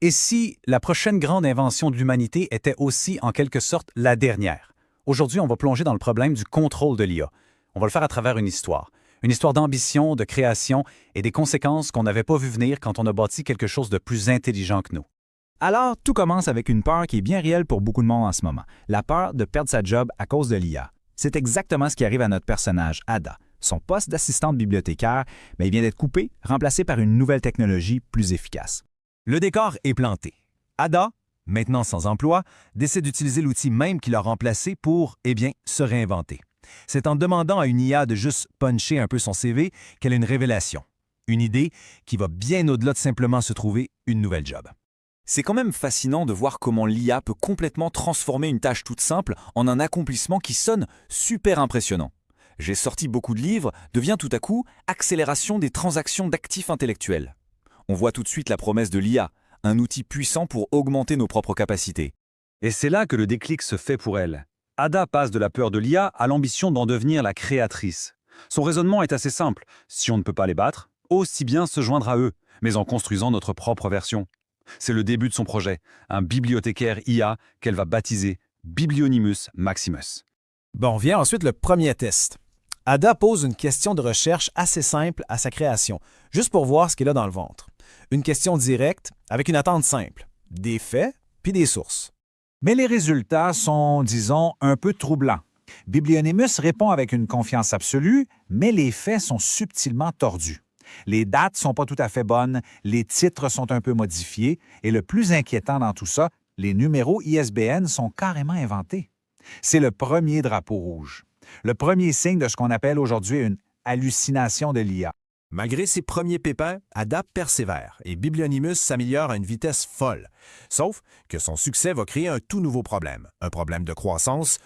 Et si la prochaine grande invention de l'humanité était aussi en quelque sorte la dernière? Aujourd'hui, on va plonger dans le problème du contrôle de l'IA. On va le faire à travers une histoire. Une histoire d'ambition, de création et des conséquences qu'on n'avait pas vu venir quand on a bâti quelque chose de plus intelligent que nous. Alors, tout commence avec une peur qui est bien réelle pour beaucoup de monde en ce moment, la peur de perdre sa job à cause de l'IA. C'est exactement ce qui arrive à notre personnage, Ada. Son poste d'assistante bibliothécaire, mais il vient d'être coupé, remplacé par une nouvelle technologie plus efficace. Le décor est planté. Ada, maintenant sans emploi, décide d'utiliser l'outil même qui l'a remplacé pour, se réinventer. C'est en demandant à une IA de juste puncher un peu son CV qu'elle a une révélation. Une idée qui va bien au-delà de simplement se trouver une nouvelle job. C'est quand même fascinant de voir comment l'IA peut complètement transformer une tâche toute simple en un accomplissement qui sonne super impressionnant. J'ai sorti beaucoup de livres devient tout à coup accélération des transactions d'actifs intellectuels. On voit tout de suite la promesse de l'IA, un outil puissant pour augmenter nos propres capacités. Et c'est là que le déclic se fait pour elle. Ada passe de la peur de l'IA à l'ambition d'en devenir la créatrice. Son raisonnement est assez simple. Si on ne peut pas les battre, aussi bien se joindre à eux, mais en construisant notre propre version. C'est le début de son projet, un bibliothécaire IA qu'elle va baptiser Biblionimus Maximus. Bon, vient ensuite le premier test. Ada pose une question de recherche assez simple à sa création, juste pour voir ce qu'il a dans le ventre. Une question directe, avec une attente simple. Des faits, puis des sources. Mais les résultats sont, disons, un peu troublants. Biblionimus répond avec une confiance absolue, mais les faits sont subtilement tordus. Les dates sont pas tout à fait bonnes, les titres sont un peu modifiés, et le plus inquiétant dans tout ça, les numéros ISBN sont carrément inventés. C'est le premier drapeau rouge. Le premier signe de ce qu'on appelle aujourd'hui une hallucination de l'IA. Malgré ses premiers pépins, Ada persévère et Biblionimus s'améliore à une vitesse folle. Sauf que son succès va créer un tout nouveau problème. Un problème de croissance,